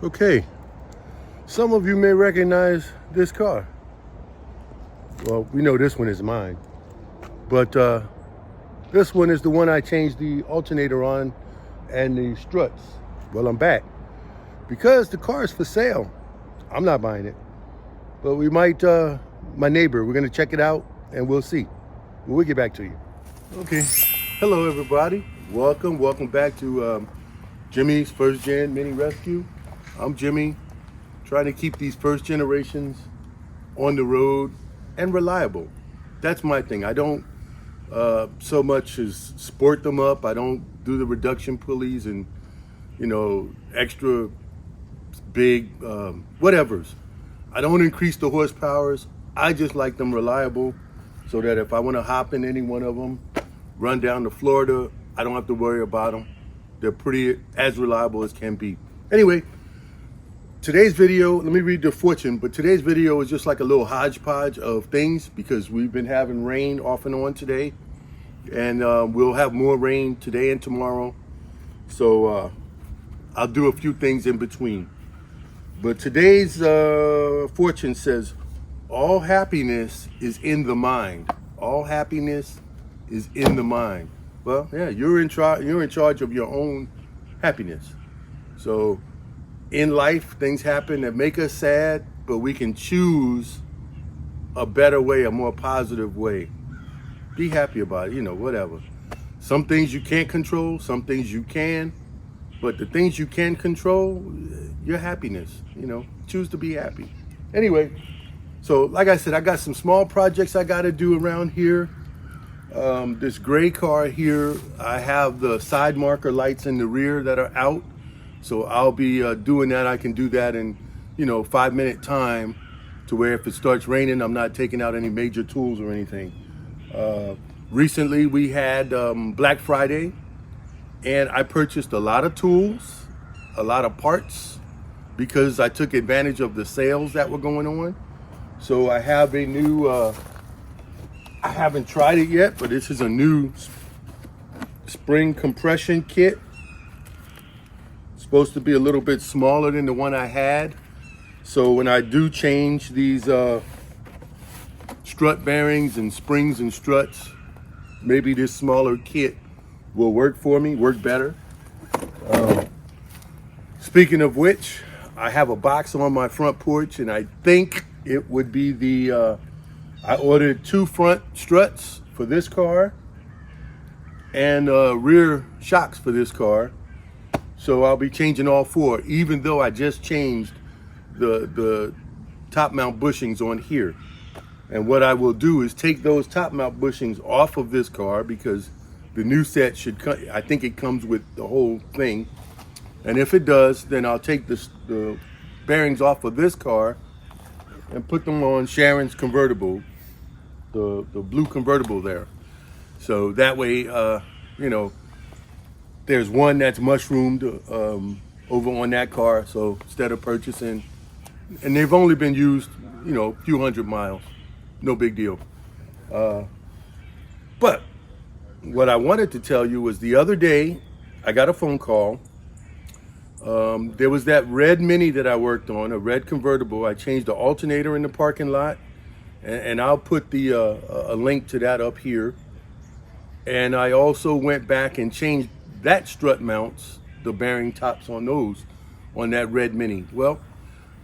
Okay, some of you may recognize this car. Well, we know this one is mine, but this one is the one I changed the alternator on and the struts. Well, I'm back because the car is for sale. I'm not buying it, but we might, my neighbor, we're gonna check it out and we'll see. We'll get back to you. Okay, hello everybody. Welcome back to Jimmy's First Gen Mini Rescue. I'm Jimmy, trying to keep these first generations on the road and reliable. That's my thing. I don't so much as sport them up. I don't do the reduction pulleys and, you know, extra big whatevers. I don't increase the horsepowers. I just like them reliable so that if I want to hop in any one of them, run down to Florida, I don't have to worry about them. They're pretty as reliable as can be. Anyway, today's video, let me read the fortune, but today's video is just like a little hodgepodge of things because we've been having rain off and on today, and we'll have more rain today and tomorrow. So I'll do a few things in between. But today's fortune says, all happiness is in the mind. All happiness is in the mind. Well, yeah, you're in charge of your own happiness. So in life, things happen that make us sad, but we can choose a better way, a more positive way. Be happy about it, you know, whatever. Some things you can't control, some things you can, but the things you can control, your happiness, you know, choose to be happy. Anyway, so like I said, I got some small projects I got to do around here. This gray car here, I have the side marker lights in the rear that are out. So I'll be doing that. I can do that in, 5-minute time to where if it starts raining, I'm not taking out any major tools or anything. Recently we had Black Friday and I purchased a lot of tools, a lot of parts because I took advantage of the sales that were going on. So I have a new, I haven't tried it yet, but this is a new spring compression kit. Supposed to be a little bit smaller than the one I had. So when I do change these strut bearings and springs and struts, maybe this smaller kit will work for me, work better. Speaking of which, I have a box on my front porch and I think it would be the, I ordered 2 front struts for this car and rear shocks for this car. So I'll be changing all 4, even though I just changed the top mount bushings on here. And what I will do is take those top mount bushings off of this car because the new set should come, I think it comes with the whole thing. And if it does, then I'll take the bearings off of this car and put them on Sharon's convertible, the blue convertible there. So that way, there's one that's mushroomed over on that car. So instead of purchasing, and they've only been used, a few hundred miles, no big deal. But what I wanted to tell you was the other day, I got a phone call. There was that red Mini that I worked on, a red convertible. I changed the alternator in the parking lot, and I'll put the a link to that up here. And I also went back and changed that strut mounts, the bearing tops on those, on that red Mini. Well,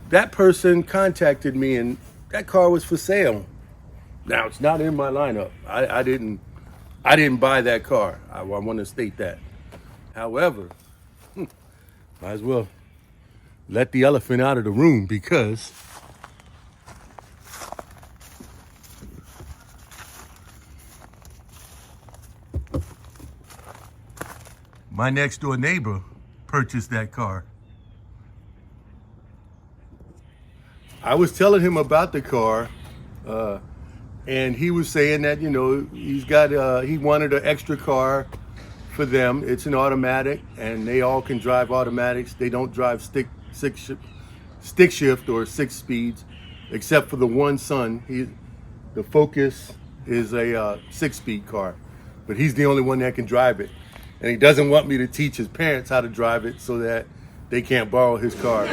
that person contacted me and that car was for sale. Now it's not in my lineup. I didn't buy that car. I want to state that. However, might as well let the elephant out of the room because my next door neighbor purchased that car. I was telling him about the car, and he was saying that, he's got, he wanted an extra car for them. It's an automatic, and they all can drive automatics. They don't drive stick shift or 6 speeds, except for the one son. The Focus is a 6-speed car, but he's the only one that can drive it. And he doesn't want me to teach his parents how to drive it so that they can't borrow his car.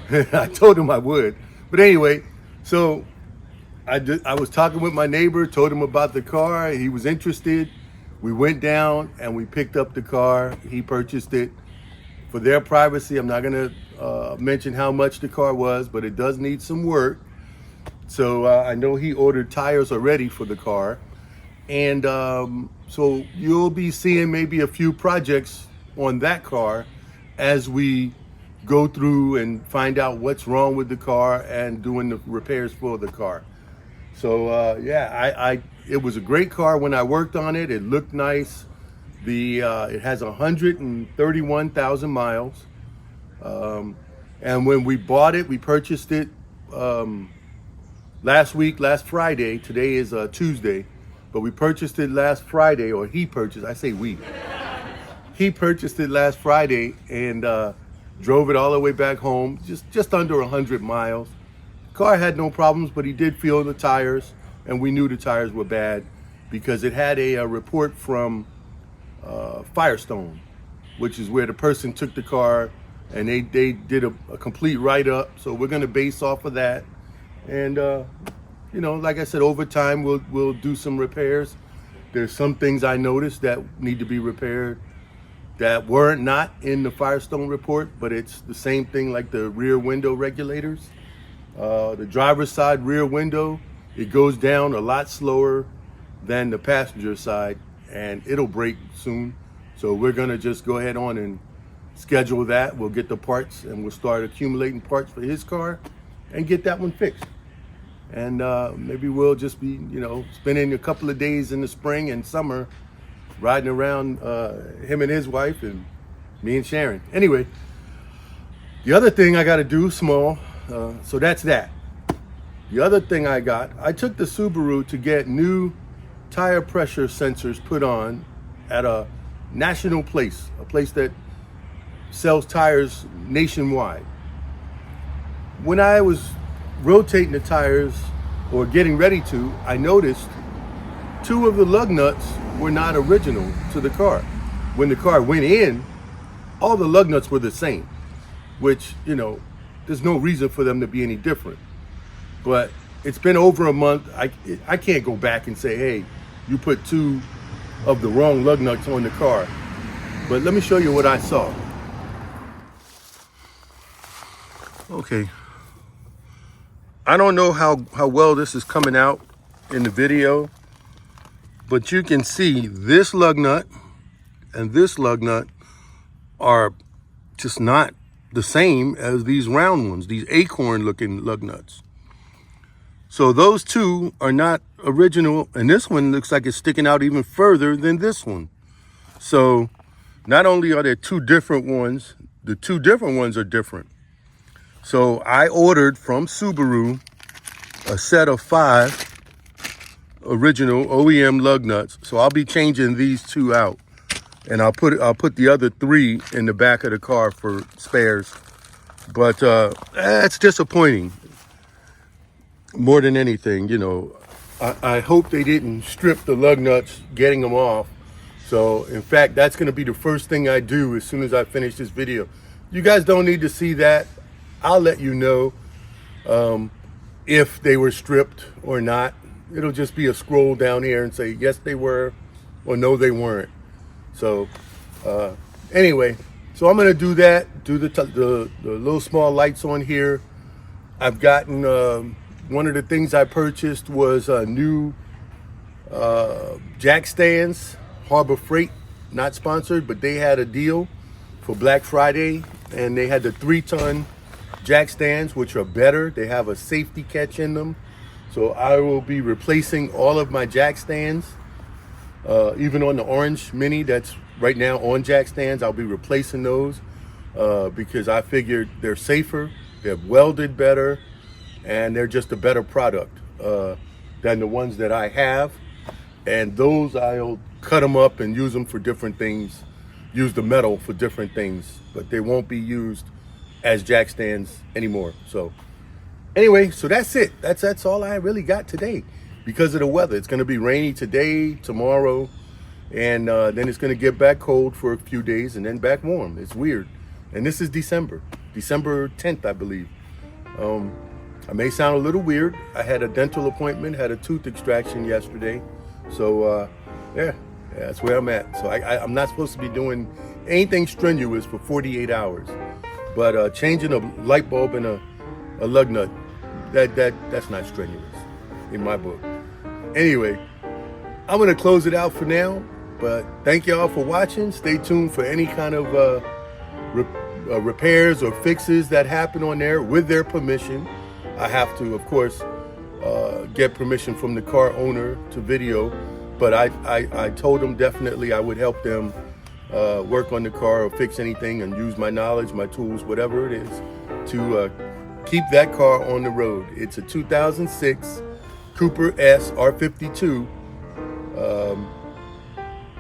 But I told him I would. But anyway, so I was talking with my neighbor, told him about the car. He was interested. We went down and we picked up the car. He purchased it. For their privacy, I'm not going to mention how much the car was, but it does need some work. So I know he ordered tires already for the car. And so you'll be seeing maybe a few projects on that car as we go through and find out what's wrong with the car and doing the repairs for the car. So yeah, it was a great car when I worked on it. It looked nice. It has 131,000 miles. And when we bought it, we purchased it last Friday. Today is Tuesday, but we purchased it last Friday, or he purchased, I say we. He purchased it last Friday and drove it all the way back home, just under 100 miles. Car had no problems, but he did feel the tires, and we knew the tires were bad because it had a report from Firestone, which is where the person took the car and they did a complete write-up. So we're going to base off of that, and you know, like I said, over time we'll do some repairs. There's some things I noticed that need to be repaired that weren't not in the Firestone report, but it's the same thing like the rear window regulators. The driver's side rear window, it goes down a lot slower than the passenger side, and it'll break soon. So we're gonna just go ahead on and schedule that. We'll get the parts and we'll start accumulating parts for his car and get that one fixed. And maybe we'll just be, you know, spending a couple of days in the spring and summer riding around, him and his wife and me and Sharon. Anyway, the other thing I gotta do, small, so that's that. The other thing I took the Subaru to get new tire pressure sensors put on at a national place, a place that sells tires nationwide. When I was rotating the tires or getting ready to, I noticed 2 of the lug nuts were not original to the car. When the car went in, all the lug nuts were the same, which, you know, there's no reason for them to be any different. But it's been over a month. I can't go back and say, hey, you put 2 of the wrong lug nuts on the car. But let me show you what I saw. Okay. I don't know how well this is coming out in the video, but you can see this lug nut and this lug nut are just not the same as these round ones, these acorn looking lug nuts. So those 2 are not original, and this one looks like it's sticking out even further than this one. So not only are there 2 different ones, the 2 different ones are different. So I ordered from Subaru a set of 5 original OEM lug nuts. So I'll be changing these 2 out, and I'll put the other 3 in the back of the car for spares. But that's disappointing more than anything. You know, I hope they didn't strip the lug nuts getting them off. So in fact, that's going to be the first thing I do as soon as I finish this video. You guys don't need to see that. I'll let you know if they were stripped or not. It'll just be a scroll down here and say yes they were or no they weren't. So anyway, so I'm gonna do that, do the little small lights on here. I've gotten one of the things I purchased was new jack stands. Harbor Freight, not sponsored, but they had a deal for Black Friday, and they had the 3-ton jack stands, which are better. They have a safety catch in them. So I will be replacing all of my jack stands, even on the orange Mini that's right now on jack stands. I'll be replacing those because I figured they're safer, they're welded better, and they're just a better product than the ones that I have. And those I'll cut them up and use them for different things, use the metal for different things, but they won't be used as jack stands anymore. So anyway, so that's it. That's all I really got today because of the weather. It's going to be rainy today, tomorrow, and then it's going to get back cold for a few days and then back warm. It's weird. And this is December 10th, I believe. I may sound a little weird. I had a dental appointment, had a tooth extraction yesterday. So yeah, that's where I'm at. So I'm not supposed to be doing anything strenuous for 48 hours. But changing a light bulb and a lug nut, that's not strenuous in my book. Anyway, I'm gonna close it out for now, but thank y'all for watching. Stay tuned for any kind of repairs or fixes that happen on there with their permission. I have to, of course, get permission from the car owner to video, but I told them definitely I would help them work on the car or fix anything and use my knowledge, my tools, whatever it is, to keep that car on the road. It's a 2006 Cooper S R52,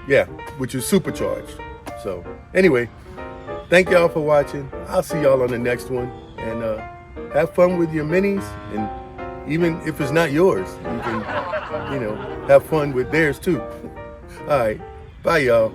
yeah, which is supercharged. So anyway, thank y'all for watching. I'll see y'all on the next one, and have fun with your minis, and even if it's not yours, you can, have fun with theirs too. All right, bye y'all.